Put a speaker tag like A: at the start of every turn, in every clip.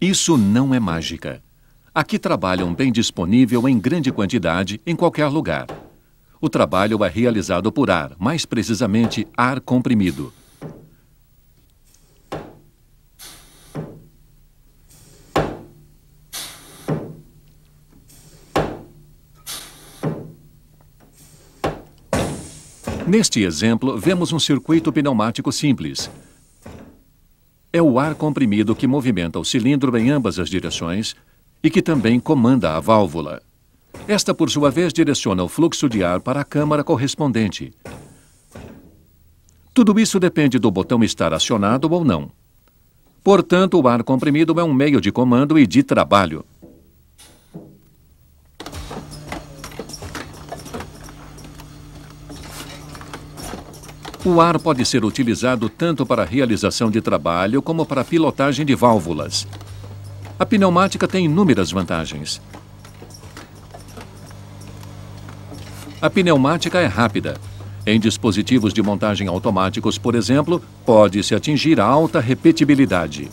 A: Isso não é mágica. Aqui trabalham bem disponível em grande quantidade em qualquer lugar. O trabalho é realizado por ar, mais precisamente ar comprimido. Neste exemplo, vemos um circuito pneumático simples. É o ar comprimido que movimenta o cilindro em ambas as direções e que também comanda a válvula. Esta, por sua vez, direciona o fluxo de ar para a câmara correspondente. Tudo isso depende do botão estar acionado ou não. Portanto, o ar comprimido é um meio de comando e de trabalho. O ar pode ser utilizado tanto para a realização de trabalho como para a pilotagem de válvulas. A pneumática tem inúmeras vantagens. A pneumática é rápida. Em dispositivos de montagem automáticos, por exemplo, pode-se atingir a alta repetibilidade.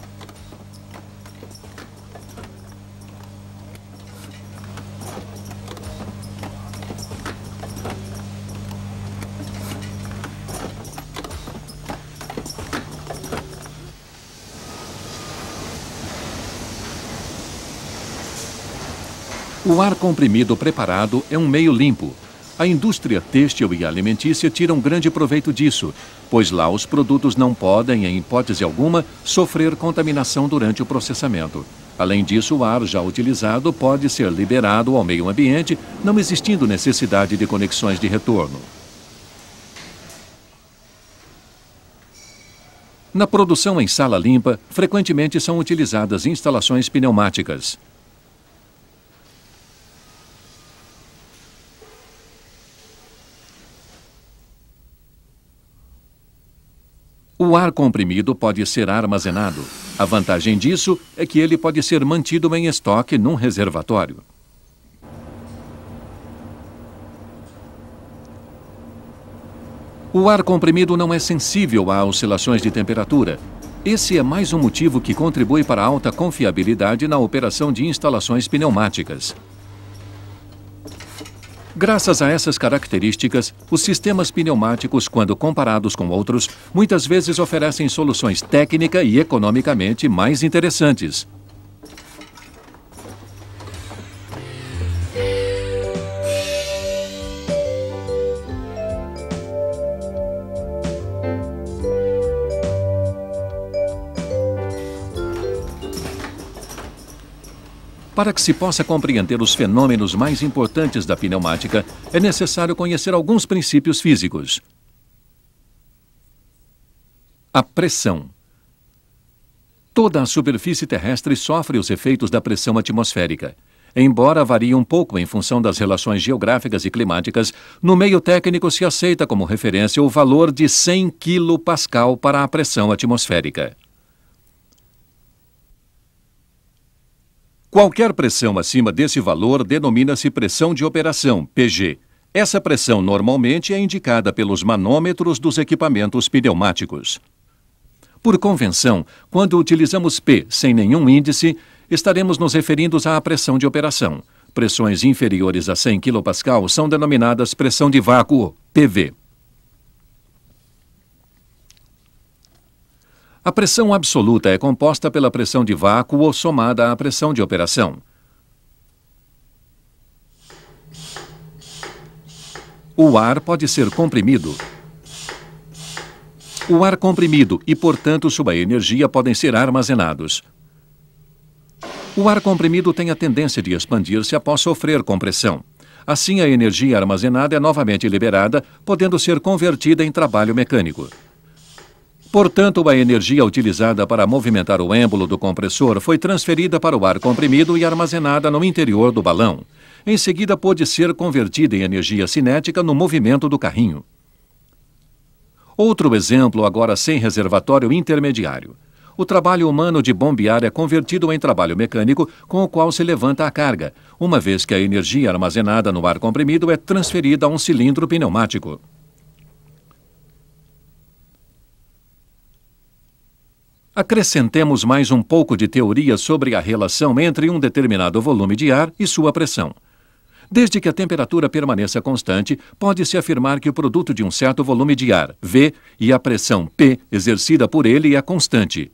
A: O ar comprimido preparado é um meio limpo. A indústria têxtil e alimentícia tiram grande proveito disso, pois lá os produtos não podem, em hipótese alguma, sofrer contaminação durante o processamento. Além disso, o ar já utilizado pode ser liberado ao meio ambiente, não existindo necessidade de conexões de retorno. Na produção em sala limpa, frequentemente são utilizadas instalações pneumáticas. O ar comprimido pode ser armazenado. A vantagem disso é que ele pode ser mantido em estoque num reservatório. O ar comprimido não é sensível a oscilações de temperatura. Esse é mais um motivo que contribui para a alta confiabilidade na operação de instalações pneumáticas. Graças a essas características, os sistemas pneumáticos, quando comparados com outros, muitas vezes oferecem soluções técnica e economicamente mais interessantes. Para que se possa compreender os fenômenos mais importantes da pneumática, é necessário conhecer alguns princípios físicos. A pressão. Toda a superfície terrestre sofre os efeitos da pressão atmosférica. Embora varie um pouco em função das relações geográficas e climáticas, no meio técnico se aceita como referência o valor de 100 kPa para a pressão atmosférica. Qualquer pressão acima desse valor denomina-se pressão de operação, PG. Essa pressão normalmente é indicada pelos manômetros dos equipamentos pneumáticos. Por convenção, quando utilizamos P sem nenhum índice, estaremos nos referindo à pressão de operação. Pressões inferiores a 100 kPa são denominadas pressão de vácuo, PV. A pressão absoluta é composta pela pressão de vácuo somada à pressão de operação. O ar pode ser comprimido. O ar comprimido e, portanto, sua energia podem ser armazenados. O ar comprimido tem a tendência de expandir-se após sofrer compressão. Assim, a energia armazenada é novamente liberada, podendo ser convertida em trabalho mecânico. Portanto, a energia utilizada para movimentar o êmbolo do compressor foi transferida para o ar comprimido e armazenada no interior do balão. Em seguida, pôde ser convertida em energia cinética no movimento do carrinho. Outro exemplo, agora sem reservatório intermediário. O trabalho humano de bombear é convertido em trabalho mecânico com o qual se levanta a carga, uma vez que a energia armazenada no ar comprimido é transferida a um cilindro pneumático. Acrescentemos mais um pouco de teoria sobre a relação entre um determinado volume de ar e sua pressão. Desde que a temperatura permaneça constante, pode-se afirmar que o produto de um certo volume de ar, V, e a pressão P exercida por ele é constante.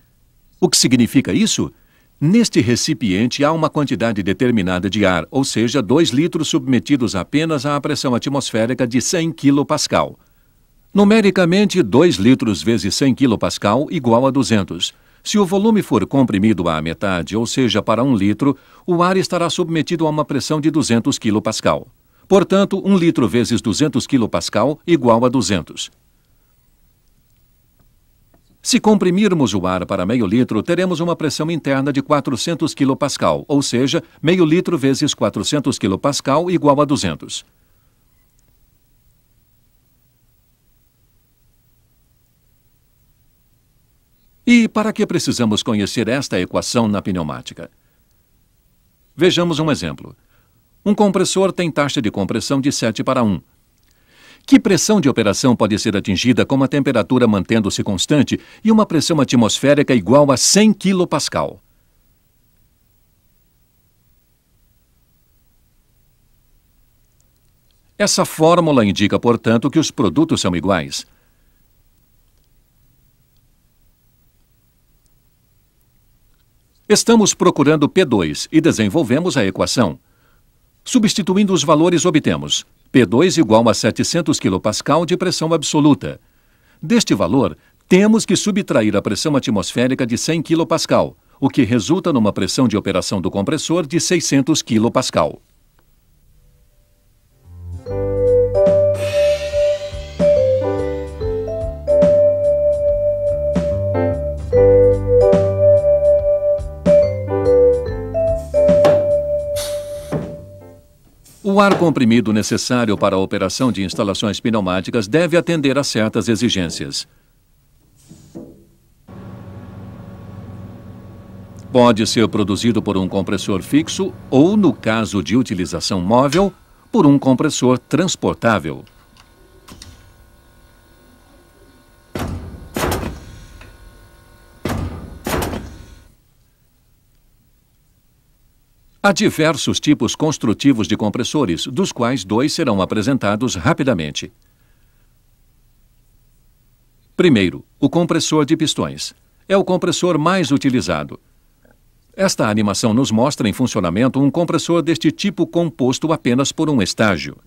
A: O que significa isso? Neste recipiente há uma quantidade determinada de ar, ou seja, 2 litros submetidos apenas à pressão atmosférica de 100 kPa. Numericamente, 2 litros vezes 100 kPa igual a 200. Se o volume for comprimido à metade, ou seja, para 1 litro, o ar estará submetido a uma pressão de 200 kPa. Portanto, 1 litro vezes 200 kPa igual a 200. Se comprimirmos o ar para meio litro, teremos uma pressão interna de 400 kPa, ou seja, meio litro vezes 400 kPa igual a 200. E para que precisamos conhecer esta equação na pneumática? Vejamos um exemplo. Um compressor tem taxa de compressão de 7:1. Que pressão de operação pode ser atingida com a temperatura mantendo-se constante e uma pressão atmosférica igual a 100 kPa? Essa fórmula indica, portanto, que os produtos são iguais. Estamos procurando P2 e desenvolvemos a equação. Substituindo os valores, obtemos P2 igual a 700 kPa de pressão absoluta. Deste valor, temos que subtrair a pressão atmosférica de 100 kPa, o que resulta numa pressão de operação do compressor de 600 kPa. O ar comprimido necessário para a operação de instalações pneumáticas deve atender a certas exigências. Pode ser produzido por um compressor fixo ou, no caso de utilização móvel, por um compressor transportável. Há diversos tipos construtivos de compressores, dos quais 2 serão apresentados rapidamente. Primeiro, o compressor de pistões. É o compressor mais utilizado. Esta animação nos mostra em funcionamento um compressor deste tipo composto apenas por um estágio.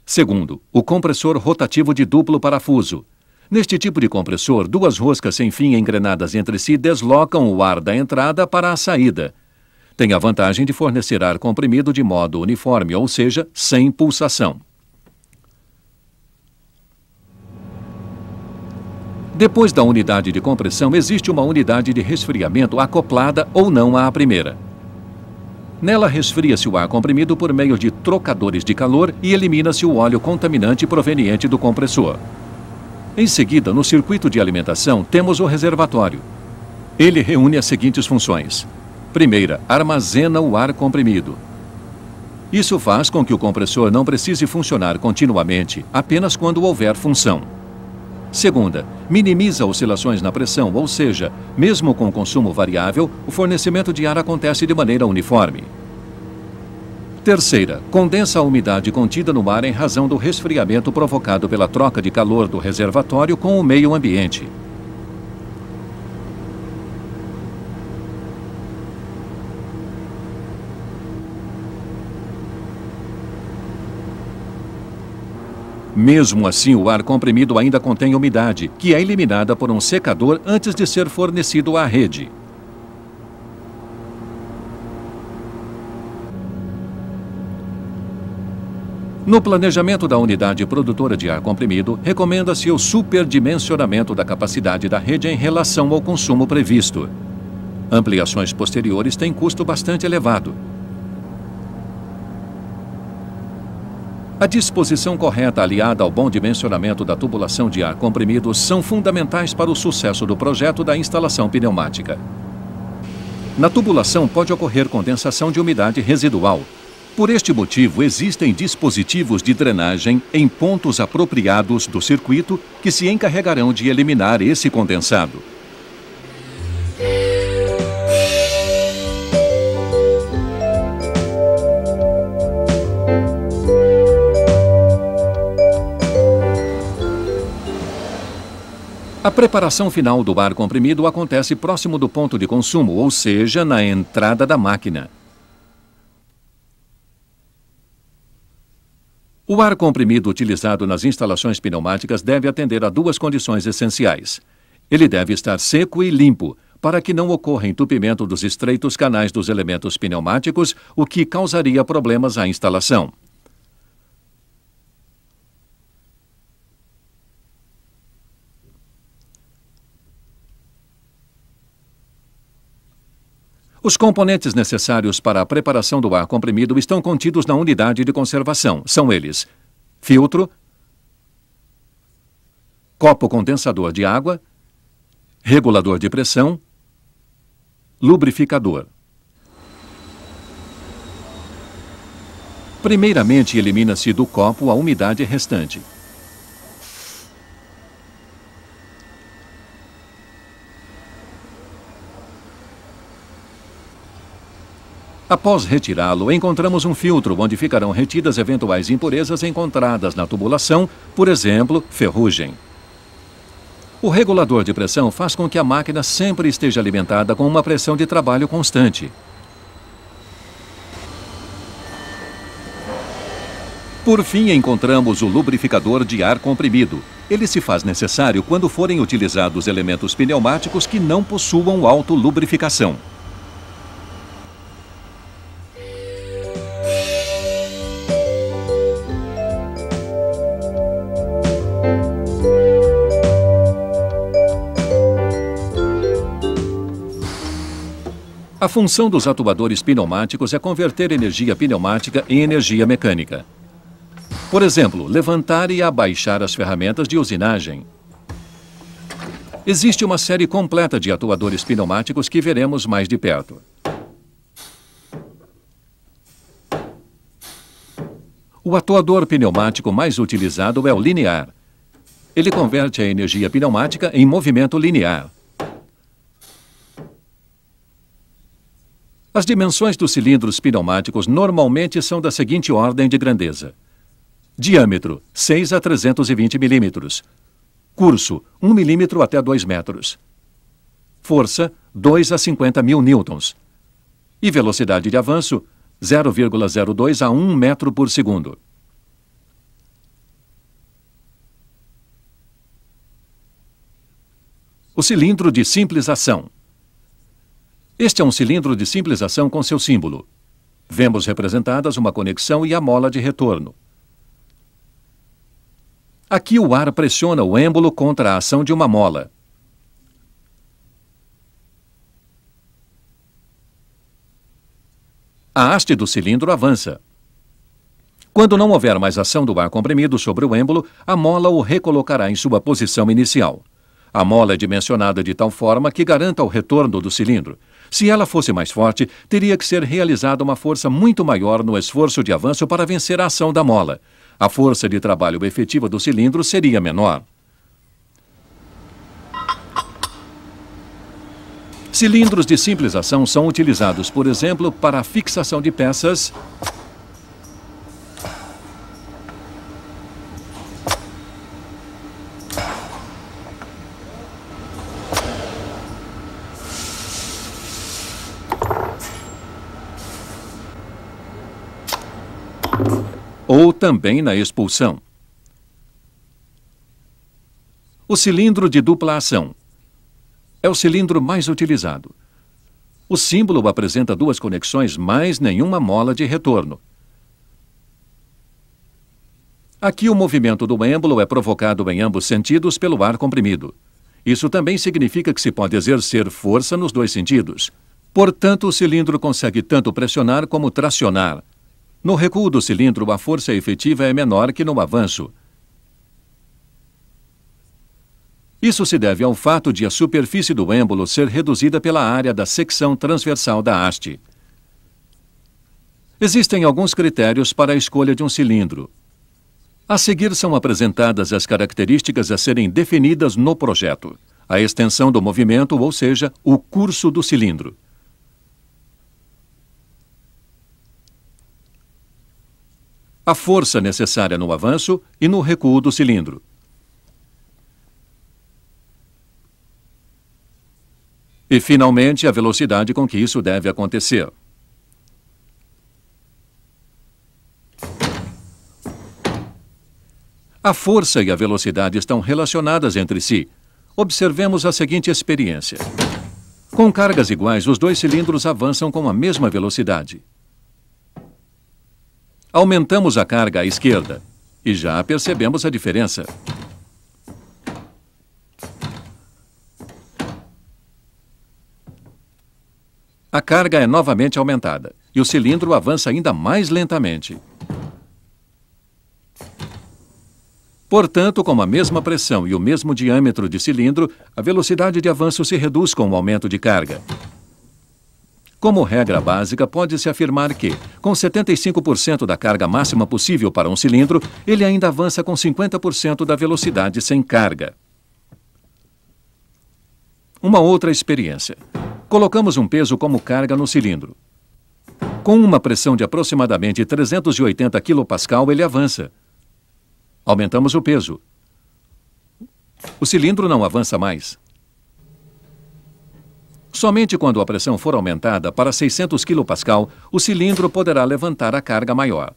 A: Segundo, o compressor rotativo de duplo parafuso. Neste tipo de compressor, 2 roscas sem fim engrenadas entre si deslocam o ar da entrada para a saída. Tem a vantagem de fornecer ar comprimido de modo uniforme, ou seja, sem pulsação. Depois da unidade de compressão, existe uma unidade de resfriamento acoplada ou não à primeira. Nela resfria-se o ar comprimido por meio de trocadores de calor e elimina-se o óleo contaminante proveniente do compressor. Em seguida, no circuito de alimentação, temos o reservatório. Ele reúne as seguintes funções. Primeira, armazena o ar comprimido. Isso faz com que o compressor não precise funcionar continuamente, apenas quando houver função. Segunda, minimiza oscilações na pressão, ou seja, mesmo com consumo variável, o fornecimento de ar acontece de maneira uniforme. Terceira, condensa a umidade contida no ar em razão do resfriamento provocado pela troca de calor do reservatório com o meio ambiente. Mesmo assim, o ar comprimido ainda contém umidade, que é eliminada por um secador antes de ser fornecido à rede. No planejamento da unidade produtora de ar comprimido, recomenda-se o superdimensionamento da capacidade da rede em relação ao consumo previsto. Ampliações posteriores têm custo bastante elevado. A disposição correta aliada ao bom dimensionamento da tubulação de ar comprimido são fundamentais para o sucesso do projeto da instalação pneumática. Na tubulação pode ocorrer condensação de umidade residual. Por este motivo, existem dispositivos de drenagem em pontos apropriados do circuito que se encarregarão de eliminar esse condensado. A preparação final do ar comprimido acontece próximo do ponto de consumo, ou seja, na entrada da máquina. O ar comprimido utilizado nas instalações pneumáticas deve atender a duas condições essenciais. Ele deve estar seco e limpo, para que não ocorra entupimento dos estreitos canais dos elementos pneumáticos, o que causaria problemas à instalação. Os componentes necessários para a preparação do ar comprimido estão contidos na unidade de conservação. São eles: filtro, copo condensador de água, regulador de pressão, lubrificador. Primeiramente, elimina-se do copo a umidade restante. Após retirá-lo, encontramos um filtro onde ficarão retidas eventuais impurezas encontradas na tubulação, por exemplo, ferrugem. O regulador de pressão faz com que a máquina sempre esteja alimentada com uma pressão de trabalho constante. Por fim, encontramos o lubrificador de ar comprimido. Ele se faz necessário quando forem utilizados elementos pneumáticos que não possuam autolubrificação. A função dos atuadores pneumáticos é converter energia pneumática em energia mecânica. Por exemplo, levantar e abaixar as ferramentas de usinagem. Existe uma série completa de atuadores pneumáticos que veremos mais de perto. O atuador pneumático mais utilizado é o linear. Ele converte a energia pneumática em movimento linear. As dimensões dos cilindros pneumáticos normalmente são da seguinte ordem de grandeza: diâmetro, 6 a 320 milímetros. Curso, 1 milímetro até 2 metros. Força, 2 a 50 mil newtons. E velocidade de avanço, 0,02 a 1 metro por segundo. O cilindro de simples ação. Este é um cilindro de simples ação com seu símbolo. Vemos representadas uma conexão e a mola de retorno. Aqui o ar pressiona o êmbolo contra a ação de uma mola. A haste do cilindro avança. Quando não houver mais ação do ar comprimido sobre o êmbolo, a mola o recolocará em sua posição inicial. A mola é dimensionada de tal forma que garanta o retorno do cilindro. Se ela fosse mais forte, teria que ser realizada uma força muito maior no esforço de avanço para vencer a ação da mola. A força de trabalho efetiva do cilindro seria menor. Cilindros de simples ação são utilizados, por exemplo, para a fixação de peças, ou também na expulsão. O cilindro de dupla ação é o cilindro mais utilizado. O símbolo apresenta duas conexões, mais nenhuma mola de retorno. Aqui o movimento do êmbolo é provocado em ambos sentidos pelo ar comprimido. Isso também significa que se pode exercer força nos dois sentidos. Portanto, o cilindro consegue tanto pressionar como tracionar. No recuo do cilindro, a força efetiva é menor que no avanço. Isso se deve ao fato de a superfície do êmbolo ser reduzida pela área da secção transversal da haste. Existem alguns critérios para a escolha de um cilindro. A seguir são apresentadas as características a serem definidas no projeto. A extensão do movimento, ou seja, o curso do cilindro. A força necessária no avanço e no recuo do cilindro. E, finalmente, a velocidade com que isso deve acontecer. A força e a velocidade estão relacionadas entre si. Observemos a seguinte experiência. Com cargas iguais, os dois cilindros avançam com a mesma velocidade. Aumentamos a carga à esquerda e já percebemos a diferença. A carga é novamente aumentada e o cilindro avança ainda mais lentamente. Portanto, com a mesma pressão e o mesmo diâmetro de cilindro, a velocidade de avanço se reduz com o aumento de carga. Como regra básica, pode-se afirmar que, com 75% da carga máxima possível para um cilindro, ele ainda avança com 50% da velocidade sem carga. Uma outra experiência. Colocamos um peso como carga no cilindro. Com uma pressão de aproximadamente 380 kPa, ele avança. Aumentamos o peso. O cilindro não avança mais. Somente quando a pressão for aumentada para 600 kPa, o cilindro poderá levantar a carga maior.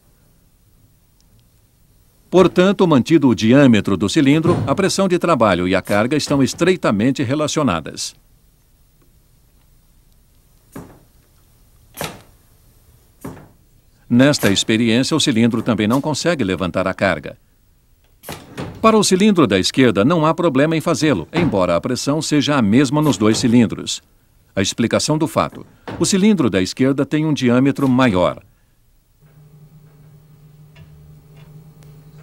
A: Portanto, mantido o diâmetro do cilindro, a pressão de trabalho e a carga estão estreitamente relacionadas. Nesta experiência, o cilindro também não consegue levantar a carga. Para o cilindro da esquerda, não há problema em fazê-lo, embora a pressão seja a mesma nos dois cilindros. A explicação do fato. O cilindro da esquerda tem um diâmetro maior.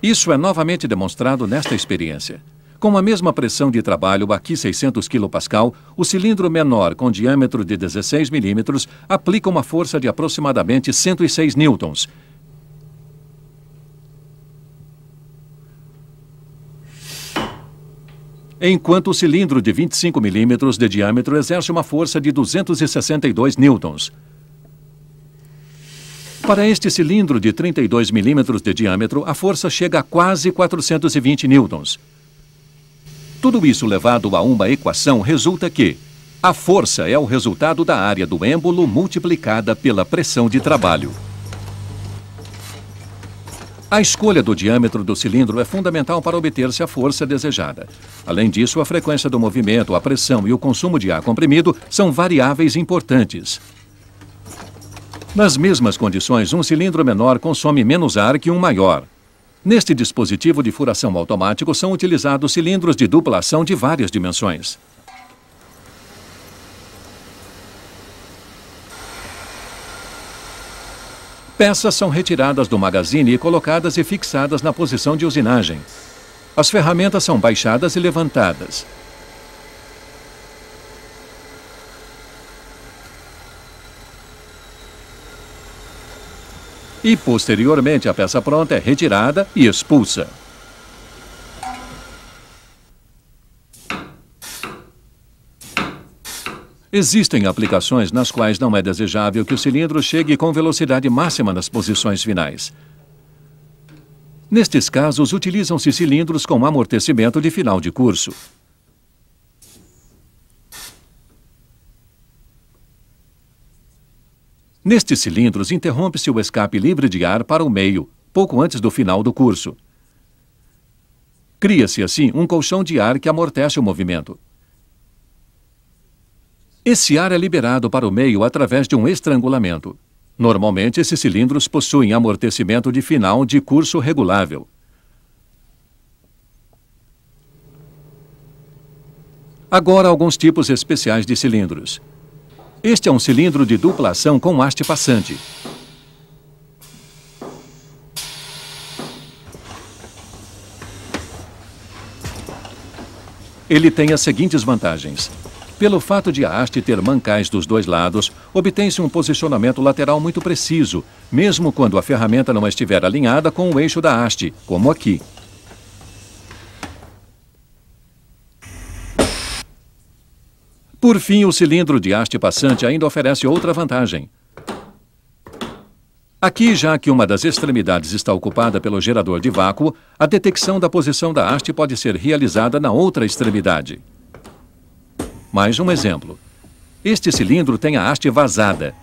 A: Isso é novamente demonstrado nesta experiência. Com a mesma pressão de trabalho, aqui 600 kPa, o cilindro menor com diâmetro de 16 mm aplica uma força de aproximadamente 106 newtons. Enquanto o cilindro de 25 mm de diâmetro exerce uma força de 262 newtons. Para este cilindro de 32 mm de diâmetro, a força chega a quase 420 newtons. Tudo isso levado a uma equação resulta que a força é o resultado da área do êmbolo multiplicada pela pressão de trabalho. A escolha do diâmetro do cilindro é fundamental para obter-se a força desejada. Além disso, a frequência do movimento, a pressão e o consumo de ar comprimido são variáveis importantes. Nas mesmas condições, um cilindro menor consome menos ar que um maior. Neste dispositivo de furação automático são utilizados cilindros de dupla ação de várias dimensões. Peças são retiradas do magazine e colocadas e fixadas na posição de usinagem. As ferramentas são baixadas e levantadas. E, posteriormente, a peça pronta é retirada e expulsa. Existem aplicações nas quais não é desejável que o cilindro chegue com velocidade máxima nas posições finais. Nestes casos, utilizam-se cilindros com amortecimento de final de curso. Nestes cilindros, interrompe-se o escape livre de ar para o meio, pouco antes do final do curso. Cria-se, assim, um colchão de ar que amortece o movimento. Esse ar é liberado para o meio através de um estrangulamento. Normalmente, esses cilindros possuem amortecimento de final de curso regulável. Agora, alguns tipos especiais de cilindros. Este é um cilindro de dupla ação com haste passante. Ele tem as seguintes vantagens. Pelo fato de a haste ter mancais dos dois lados, obtém-se um posicionamento lateral muito preciso, mesmo quando a ferramenta não estiver alinhada com o eixo da haste, como aqui. Por fim, o cilindro de haste passante ainda oferece outra vantagem. Aqui, já que uma das extremidades está ocupada pelo gerador de vácuo, a detecção da posição da haste pode ser realizada na outra extremidade. Mais um exemplo. Este cilindro tem a haste vazada.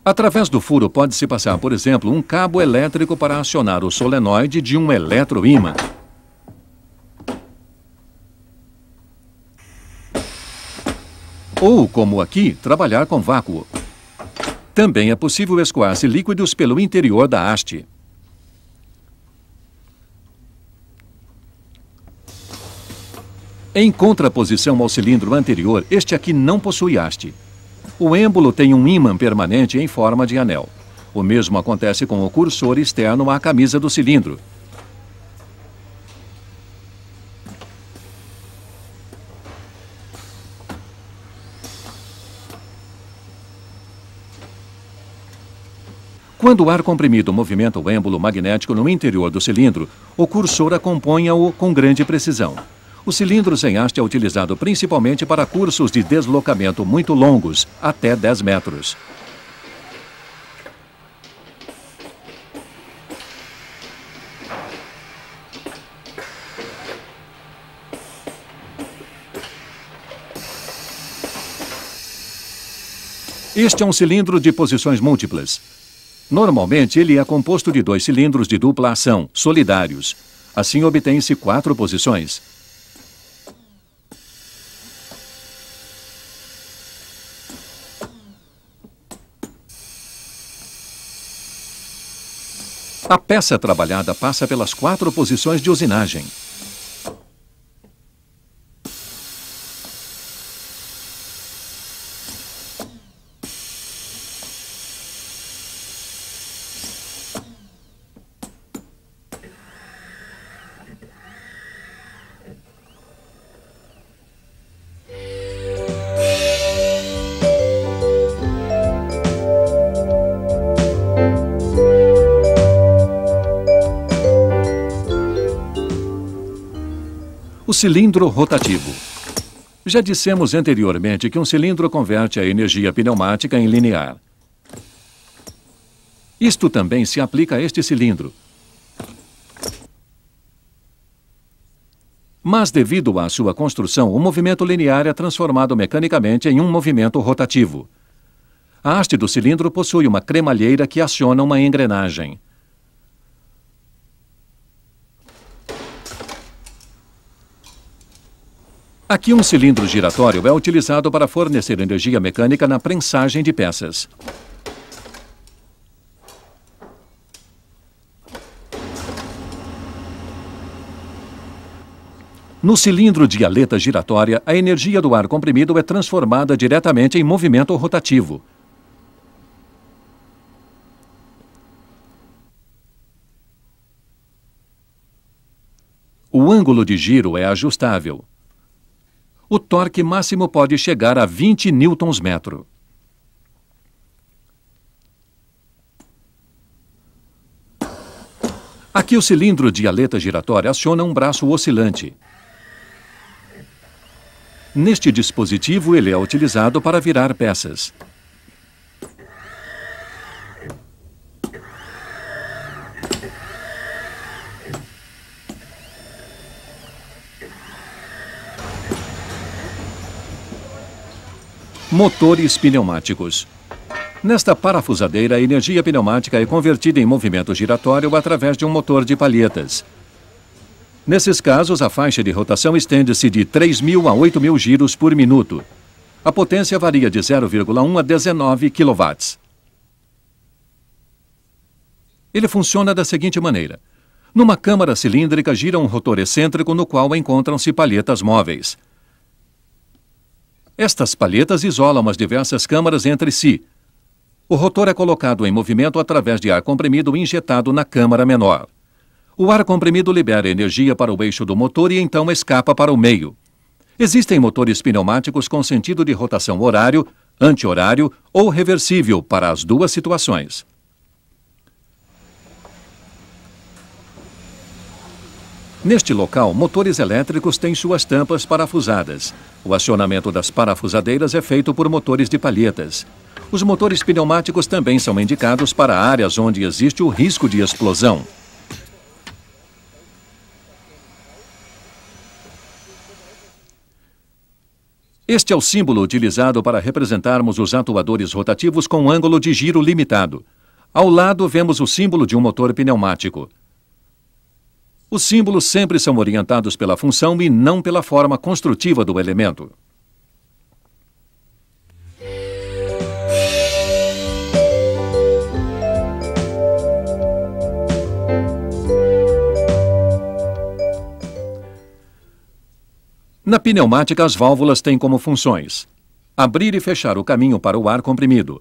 A: Através do furo pode-se passar, por exemplo, um cabo elétrico para acionar o solenoide de um eletroímã. Ou, como aqui, trabalhar com vácuo. Também é possível escoar-se líquidos pelo interior da haste. Em contraposição ao cilindro anterior, este aqui não possui haste. O êmbolo tem um ímã permanente em forma de anel. O mesmo acontece com o cursor externo à camisa do cilindro. Quando o ar comprimido movimenta o êmbolo magnético no interior do cilindro, o cursor acompanha-o com grande precisão. O cilindro sem haste é utilizado principalmente para cursos de deslocamento muito longos, até 10 metros. Este é um cilindro de posições múltiplas. Normalmente, ele é composto de 2 cilindros de dupla ação, solidários. Assim, obtém-se 4 posições. A peça trabalhada passa pelas 4 posições de usinagem. O cilindro rotativo. Já dissemos anteriormente que um cilindro converte a energia pneumática em linear. Isto também se aplica a este cilindro. Mas, devido à sua construção, o movimento linear é transformado mecanicamente em um movimento rotativo. A haste do cilindro possui uma cremalheira que aciona uma engrenagem. Aqui um cilindro giratório é utilizado para fornecer energia mecânica na prensagem de peças. No cilindro de aleta giratória, a energia do ar comprimido é transformada diretamente em movimento rotativo. O ângulo de giro é ajustável. O torque máximo pode chegar a 20 newtons-metro. Aqui o cilindro de aleta giratória aciona um braço oscilante. Neste dispositivo, ele é utilizado para virar peças. Motores pneumáticos. Nesta parafusadeira, a energia pneumática é convertida em movimento giratório através de um motor de palhetas. Nesses casos, a faixa de rotação estende-se de 3.000 a 8.000 giros por minuto. A potência varia de 0,1 a 19 kW. Ele funciona da seguinte maneira. Numa câmara cilíndrica gira um rotor excêntrico no qual encontram-se palhetas móveis. Estas palhetas isolam as diversas câmaras entre si. O rotor é colocado em movimento através de ar comprimido injetado na câmara menor. O ar comprimido libera energia para o eixo do motor e então escapa para o meio. Existem motores pneumáticos com sentido de rotação horário, anti-horário ou reversível para as duas situações. Neste local, motores elétricos têm suas tampas parafusadas. O acionamento das parafusadeiras é feito por motores de palhetas. Os motores pneumáticos também são indicados para áreas onde existe o risco de explosão. Este é o símbolo utilizado para representarmos os atuadores rotativos com ângulo de giro limitado. Ao lado, vemos o símbolo de um motor pneumático. Os símbolos sempre são orientados pela função e não pela forma construtiva do elemento. Na pneumática, as válvulas têm como funções: abrir e fechar o caminho para o ar comprimido,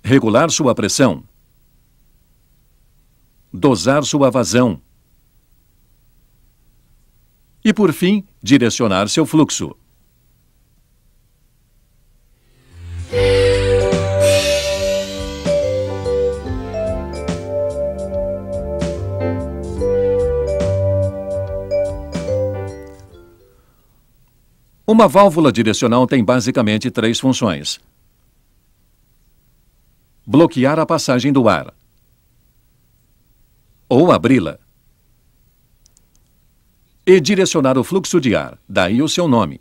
A: regular sua pressão, dosar sua vazão e, por fim, direcionar seu fluxo. Uma válvula direcional tem basicamente três funções: bloquear a passagem do ar, ou abri-la, e direcionar o fluxo de ar, daí o seu nome.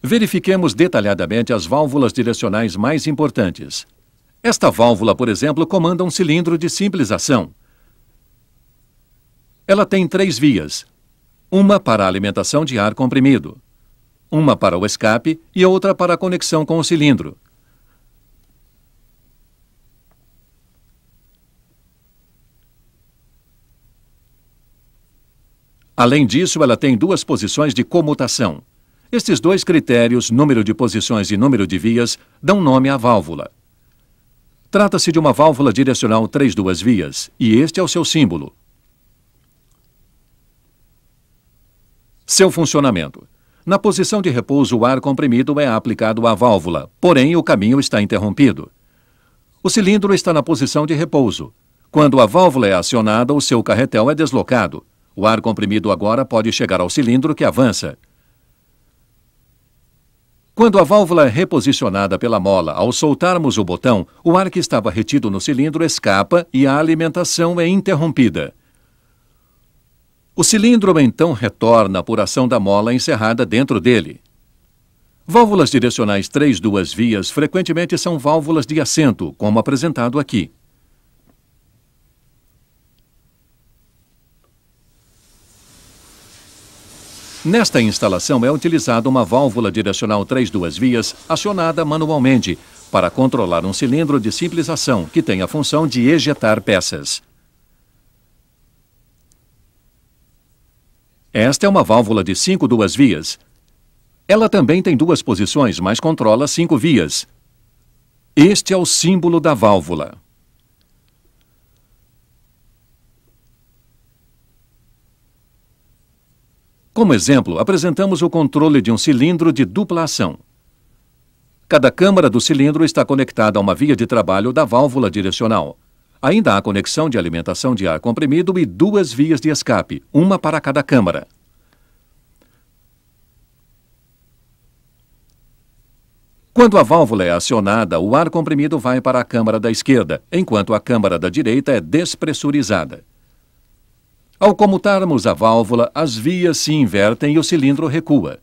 A: Verifiquemos detalhadamente as válvulas direcionais mais importantes. Esta válvula, por exemplo, comanda um cilindro de simples ação. Ela tem 3 vias, uma para a alimentação de ar comprimido, uma para o escape e outra para a conexão com o cilindro. Além disso, ela tem 2 posições de comutação. Estes 2 critérios, número de posições e número de vias, dão nome à válvula. Trata-se de uma válvula direcional 3-2 vias, e este é o seu símbolo. Seu funcionamento. Na posição de repouso, o ar comprimido é aplicado à válvula, porém o caminho está interrompido. O cilindro está na posição de repouso. Quando a válvula é acionada, o seu carretel é deslocado. O ar comprimido agora pode chegar ao cilindro que avança. Quando a válvula é reposicionada pela mola, ao soltarmos o botão, o ar que estava retido no cilindro escapa e a alimentação é interrompida. O cilindro então retorna por ação da mola encerrada dentro dele. Válvulas direcionais 3-2 vias frequentemente são válvulas de assento, como apresentado aqui. Nesta instalação é utilizada uma válvula direcional 3-2 vias acionada manualmente para controlar um cilindro de simples ação que tem a função de ejetar peças. Esta é uma válvula de 5-2 vias. Ela também tem 2 posições, mas controla 5 vias. Este é o símbolo da válvula. Como exemplo, apresentamos o controle de um cilindro de dupla ação. Cada câmara do cilindro está conectada a uma via de trabalho da válvula direcional. Ainda há conexão de alimentação de ar comprimido e 2 vias de escape, uma para cada câmara. Quando a válvula é acionada, o ar comprimido vai para a câmara da esquerda, enquanto a câmara da direita é despressurizada. Ao comutarmos a válvula, as vias se invertem e o cilindro recua.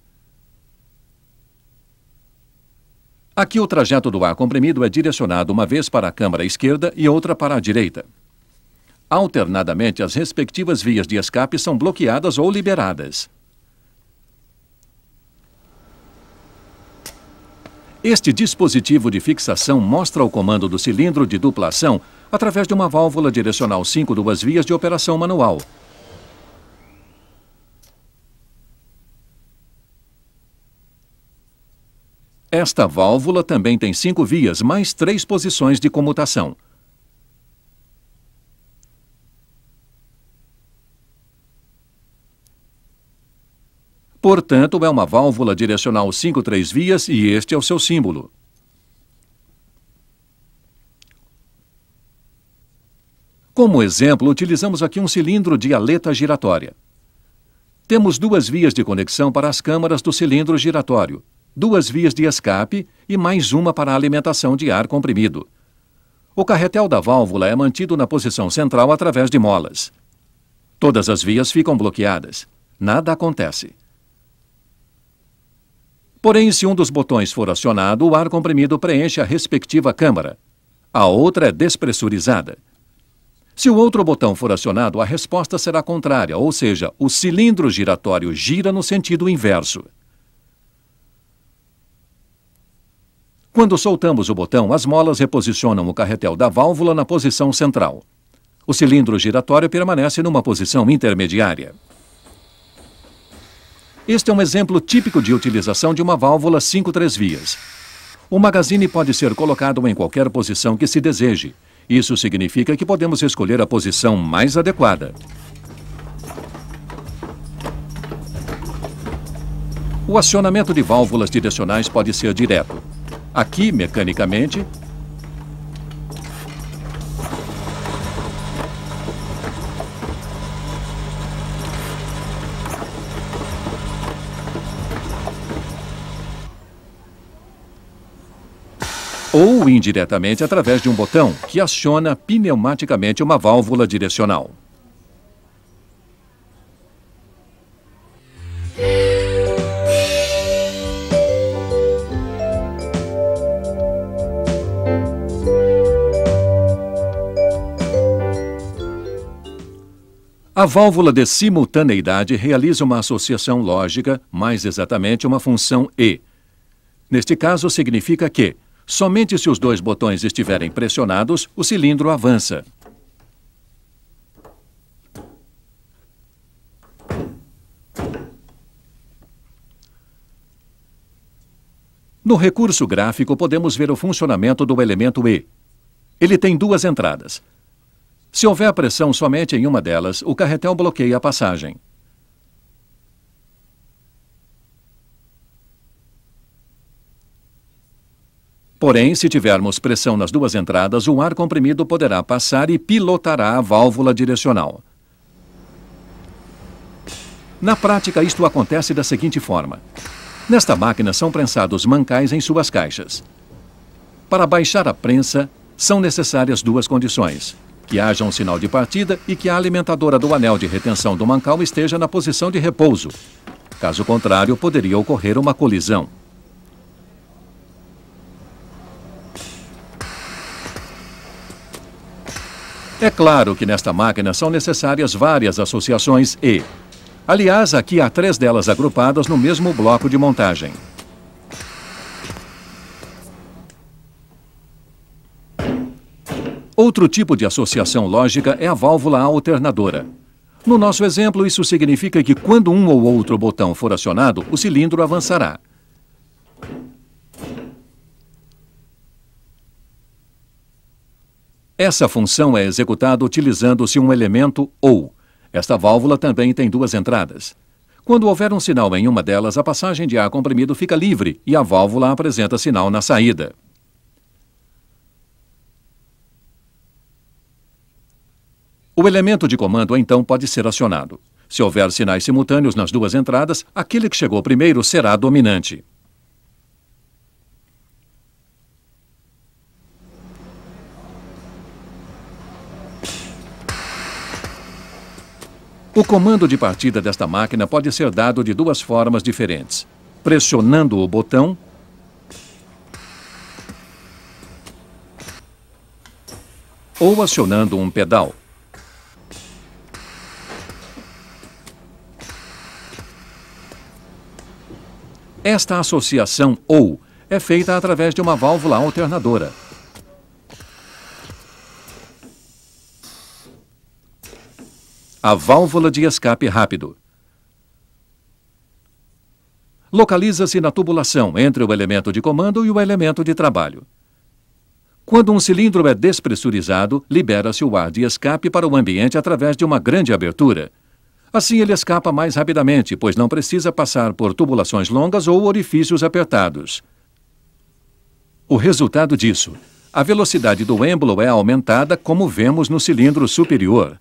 A: Aqui o trajeto do ar comprimido é direcionado uma vez para a câmara esquerda e outra para a direita. Alternadamente, as respectivas vias de escape são bloqueadas ou liberadas. Este dispositivo de fixação mostra o comando do cilindro de dupla ação através de uma válvula direcional 5-2 vias de operação manual. Esta válvula também tem 5 vias, mais 3 posições de comutação. Portanto, é uma válvula direcional 5-3 vias e este é o seu símbolo. Como exemplo, utilizamos aqui um cilindro de aleta giratória. Temos 2 vias de conexão para as câmaras do cilindro giratório, 2 vias de escape e mais uma para a alimentação de ar comprimido. O carretel da válvula é mantido na posição central através de molas. Todas as vias ficam bloqueadas. Nada acontece. Porém, se um dos botões for acionado, o ar comprimido preenche a respectiva câmara. A outra é despressurizada. Se o outro botão for acionado, a resposta será contrária, ou seja, o cilindro giratório gira no sentido inverso. Quando soltamos o botão, as molas reposicionam o carretel da válvula na posição central. O cilindro giratório permanece numa posição intermediária. Este é um exemplo típico de utilização de uma válvula 5-3 vias. O magazine pode ser colocado em qualquer posição que se deseje. Isso significa que podemos escolher a posição mais adequada. O acionamento de válvulas direcionais pode ser direto. Aqui, mecanicamente, ou indiretamente através de um botão que aciona pneumaticamente uma válvula direcional. A válvula de simultaneidade realiza uma associação lógica, mais exatamente uma função E. Neste caso, significa que, somente se os 2 botões estiverem pressionados, o cilindro avança. No recurso gráfico, podemos ver o funcionamento do elemento E. Ele tem 2 entradas. Se houver pressão somente em uma delas, o carretel bloqueia a passagem. Porém, se tivermos pressão nas 2 entradas, o ar comprimido poderá passar e pilotará a válvula direcional. Na prática, isto acontece da seguinte forma. Nesta máquina são prensados mancais em suas caixas. Para baixar a prensa, são necessárias 2 condições: que haja um sinal de partida e que a alimentadora do anel de retenção do mancal esteja na posição de repouso. Caso contrário, poderia ocorrer uma colisão. É claro que nesta máquina são necessárias várias associações E. Aliás, aqui há 3 delas agrupadas no mesmo bloco de montagem. Outro tipo de associação lógica é a válvula alternadora. No nosso exemplo, isso significa que quando um ou outro botão for acionado, o cilindro avançará. Essa função é executada utilizando-se um elemento OU. Esta válvula também tem 2 entradas. Quando houver um sinal em uma delas, a passagem de ar comprimido fica livre e a válvula apresenta sinal na saída. O elemento de comando, então, pode ser acionado. Se houver sinais simultâneos nas 2 entradas, aquele que chegou primeiro será dominante. O comando de partida desta máquina pode ser dado de 2 formas diferentes: pressionando o botão ou acionando um pedal. Esta associação OU é feita através de uma válvula alternadora. A válvula de escape rápido. Localiza-se na tubulação entre o elemento de comando e o elemento de trabalho. Quando um cilindro é despressurizado, libera-se o ar de escape para o ambiente através de uma grande abertura. Assim ele escapa mais rapidamente, pois não precisa passar por tubulações longas ou orifícios apertados. O resultado disso, a velocidade do êmbolo é aumentada, como vemos no cilindro superior.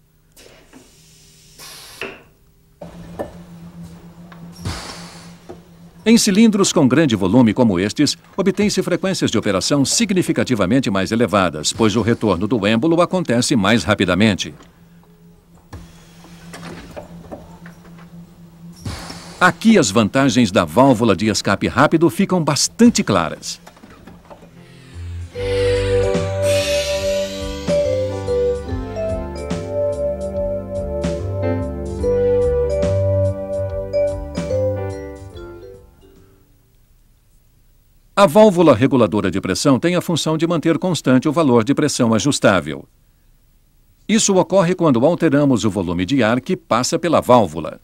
A: Em cilindros com grande volume como estes, obtém-se frequências de operação significativamente mais elevadas, pois o retorno do êmbolo acontece mais rapidamente. Aqui as vantagens da válvula de escape rápido ficam bastante claras. A válvula reguladora de pressão tem a função de manter constante o valor de pressão ajustável. Isso ocorre quando alteramos o volume de ar que passa pela válvula.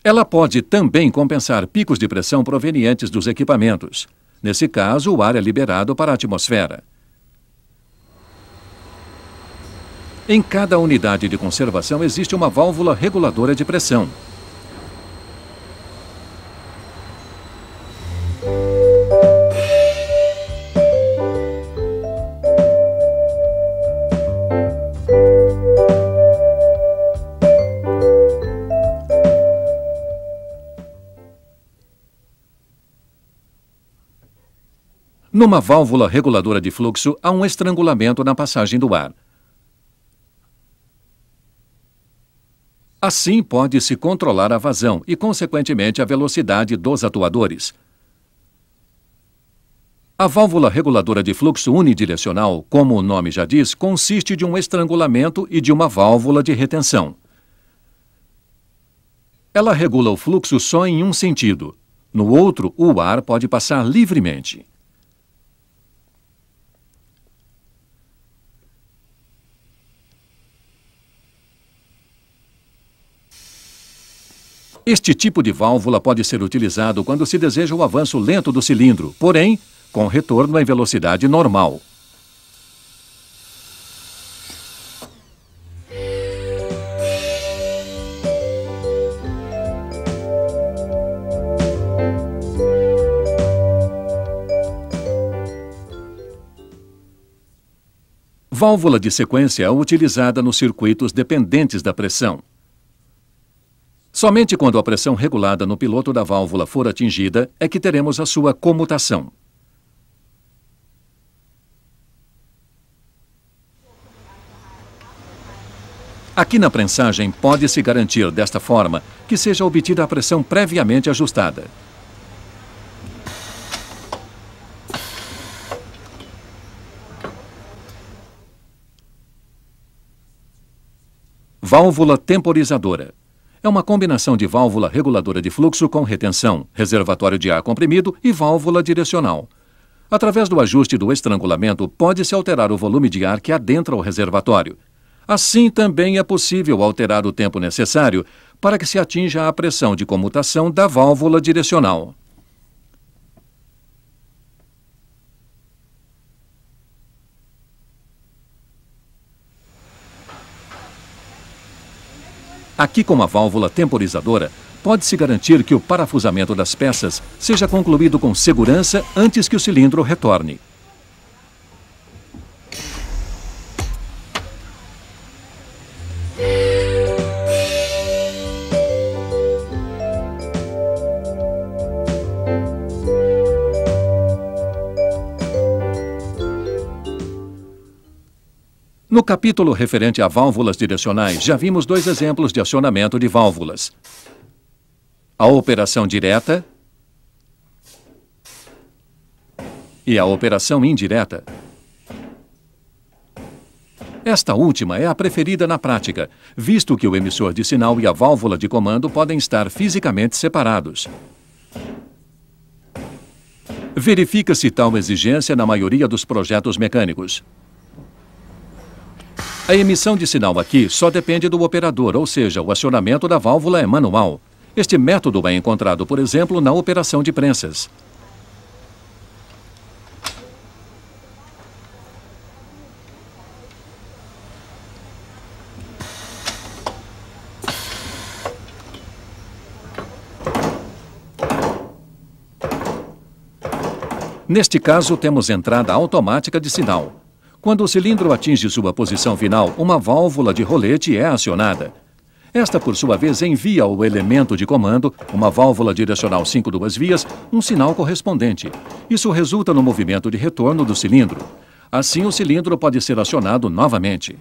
A: Ela pode também compensar picos de pressão provenientes dos equipamentos. Nesse caso, o ar é liberado para a atmosfera. Em cada unidade de conservação existe uma válvula reguladora de pressão. Numa válvula reguladora de fluxo, há um estrangulamento na passagem do ar. Assim, pode-se controlar a vazão e, consequentemente, a velocidade dos atuadores. A válvula reguladora de fluxo unidirecional, como o nome já diz, consiste de um estrangulamento e de uma válvula de retenção. Ela regula o fluxo só em um sentido. No outro, o ar pode passar livremente. Este tipo de válvula pode ser utilizado quando se deseja o avanço lento do cilindro, porém, com retorno em velocidade normal. Válvula de sequência é utilizada nos circuitos dependentes da pressão. Somente quando a pressão regulada no piloto da válvula for atingida é que teremos a sua comutação. Aqui na prensagem pode-se garantir desta forma que seja obtida a pressão previamente ajustada. Válvula temporizadora. É uma combinação de válvula reguladora de fluxo com retenção, reservatório de ar comprimido e válvula direcional. Através do ajuste do estrangulamento, pode-se alterar o volume de ar que adentra o reservatório. Assim, também é possível alterar o tempo necessário para que se atinja a pressão de comutação da válvula direcional. Aqui, com a válvula temporizadora, pode-se garantir que o parafusamento das peças seja concluído com segurança antes que o cilindro retorne. No capítulo referente a válvulas direcionais, já vimos dois exemplos de acionamento de válvulas. A operação direta e a operação indireta. Esta última é a preferida na prática, visto que o emissor de sinal e a válvula de comando podem estar fisicamente separados. Verifica-se tal exigência na maioria dos projetos mecânicos. A emissão de sinal aqui só depende do operador, ou seja, o acionamento da válvula é manual. Este método é encontrado, por exemplo, na operação de prensas. Neste caso, temos entrada automática de sinal. Quando o cilindro atinge sua posição final, uma válvula de rolete é acionada. Esta, por sua vez, envia ao elemento de comando, uma válvula direcional 5 duas vias, um sinal correspondente. Isso resulta no movimento de retorno do cilindro. Assim, o cilindro pode ser acionado novamente.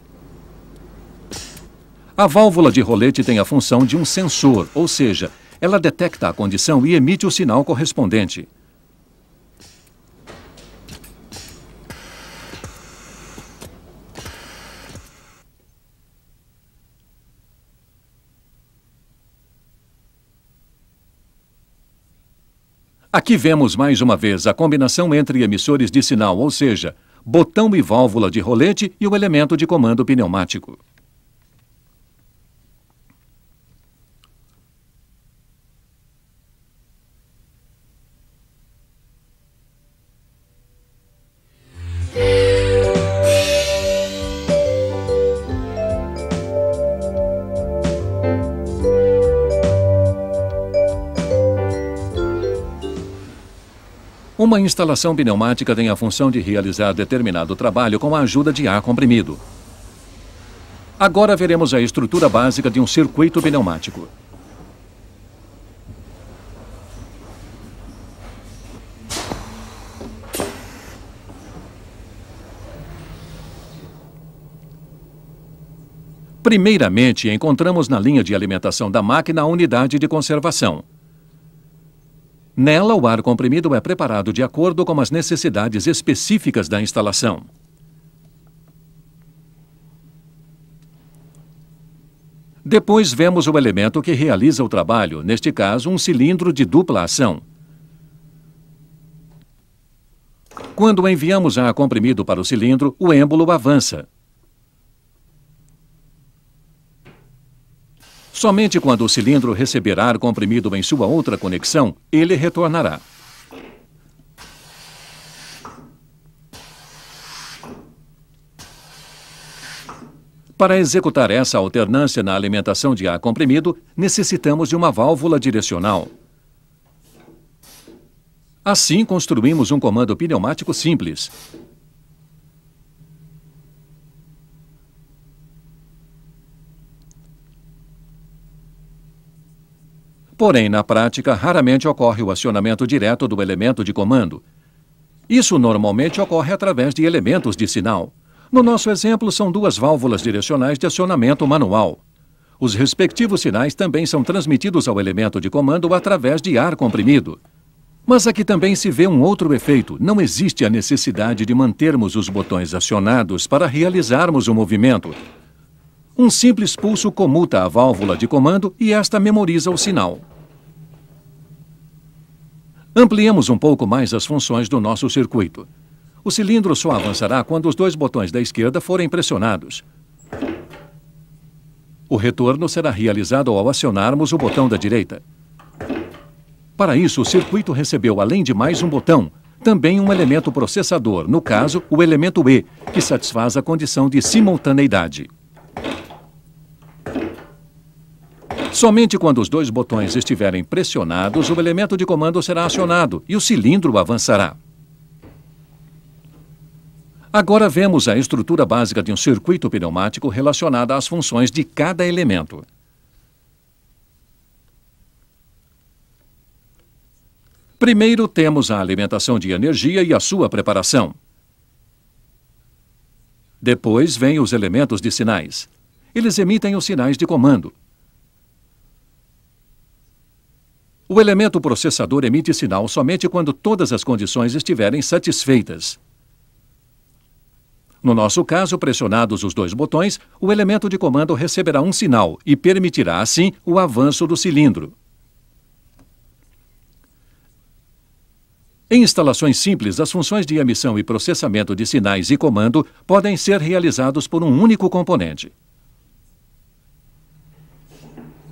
A: A válvula de rolete tem a função de um sensor, ou seja, ela detecta a condição e emite o sinal correspondente. Aqui vemos mais uma vez a combinação entre emissores de sinal, ou seja, botão e válvula de rolete e o elemento de comando pneumático. Uma instalação pneumática tem a função de realizar determinado trabalho com a ajuda de ar comprimido. Agora veremos a estrutura básica de um circuito pneumático. Primeiramente, encontramos na linha de alimentação da máquina a unidade de conservação. Nela, o ar comprimido é preparado de acordo com as necessidades específicas da instalação. Depois vemos o elemento que realiza o trabalho, neste caso, um cilindro de dupla ação. Quando enviamos ar comprimido para o cilindro, o êmbolo avança. Somente quando o cilindro receber ar comprimido em sua outra conexão, ele retornará. Para executar essa alternância na alimentação de ar comprimido, necessitamos de uma válvula direcional. Assim, construímos um comando pneumático simples. Porém, na prática, raramente ocorre o acionamento direto do elemento de comando. Isso normalmente ocorre através de elementos de sinal. No nosso exemplo, são duas válvulas direcionais de acionamento manual. Os respectivos sinais também são transmitidos ao elemento de comando através de ar comprimido. Mas aqui também se vê um outro efeito. Não existe a necessidade de mantermos os botões acionados para realizarmos o movimento. Um simples pulso comuta a válvula de comando e esta memoriza o sinal. Ampliemos um pouco mais as funções do nosso circuito. O cilindro só avançará quando os dois botões da esquerda forem pressionados. O retorno será realizado ao acionarmos o botão da direita. Para isso, o circuito recebeu, além de mais um botão, também um elemento processador, no caso, o elemento E, que satisfaz a condição de simultaneidade. Somente quando os dois botões estiverem pressionados, o elemento de comando será acionado e o cilindro avançará. Agora vemos a estrutura básica de um circuito pneumático relacionada às funções de cada elemento. Primeiro temos a alimentação de energia e a sua preparação. Depois vêm os elementos de sinais. Eles emitem os sinais de comando. O elemento processador emite sinal somente quando todas as condições estiverem satisfeitas. No nosso caso, pressionados os dois botões, o elemento de comando receberá um sinal e permitirá, assim, o avanço do cilindro. Em instalações simples, as funções de emissão e processamento de sinais e comando podem ser realizados por um único componente.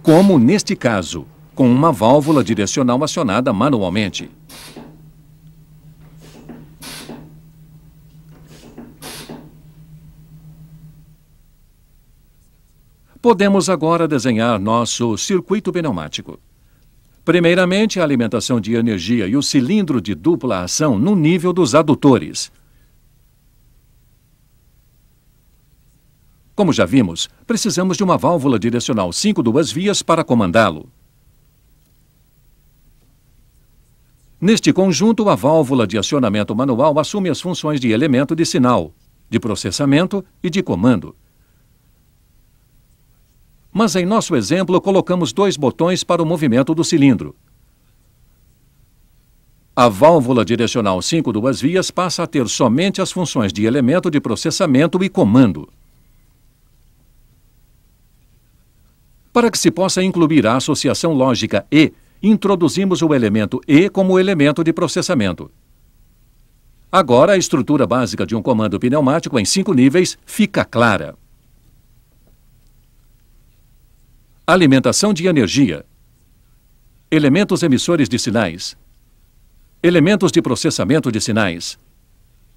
A: Como neste caso, com uma válvula direcional acionada manualmente. Podemos agora desenhar nosso circuito pneumático. Primeiramente, a alimentação de energia e o cilindro de dupla ação no nível dos adutores. Como já vimos, precisamos de uma válvula direcional 5 vias para comandá-lo. Neste conjunto, a válvula de acionamento manual assume as funções de elemento de sinal, de processamento e de comando. Mas em nosso exemplo, colocamos 2 botões para o movimento do cilindro. A válvula direcional 5 vias passa a ter somente as funções de elemento de processamento e comando. Para que se possa incluir a associação lógica E, introduzimos o elemento E como elemento de processamento. Agora, a estrutura básica de um comando pneumático em 5 níveis fica clara. Alimentação de energia. Elementos emissores de sinais. Elementos de processamento de sinais.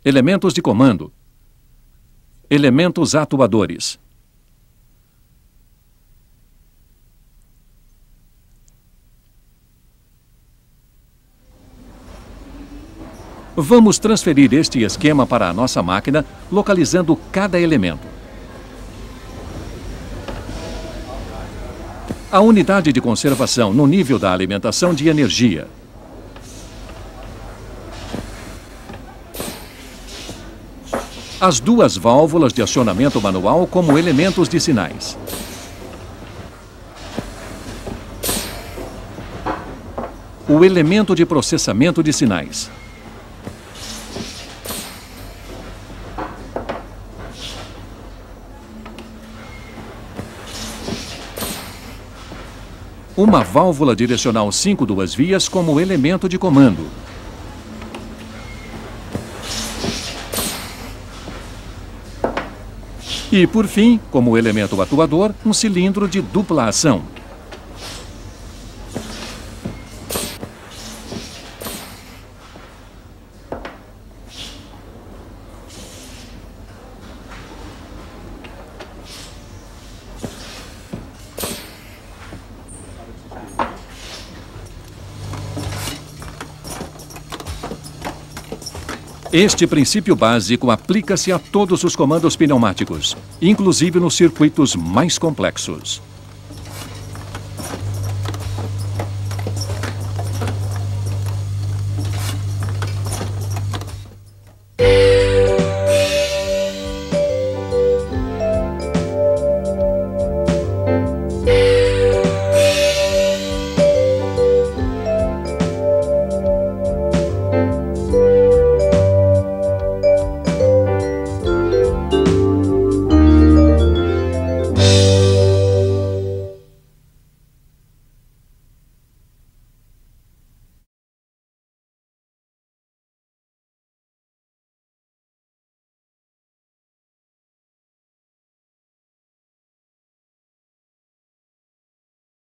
A: Elementos de comando. Elementos atuadores. Vamos transferir este esquema para a nossa máquina, localizando cada elemento. A unidade de conservação no nível da alimentação de energia. As 2 válvulas de acionamento manual como elementos de sinais. O elemento de processamento de sinais. Uma válvula direcional 5 vias como elemento de comando. E, por fim, como elemento atuador, um cilindro de dupla ação. Este princípio básico aplica-se a todos os comandos pneumáticos, inclusive nos circuitos mais complexos.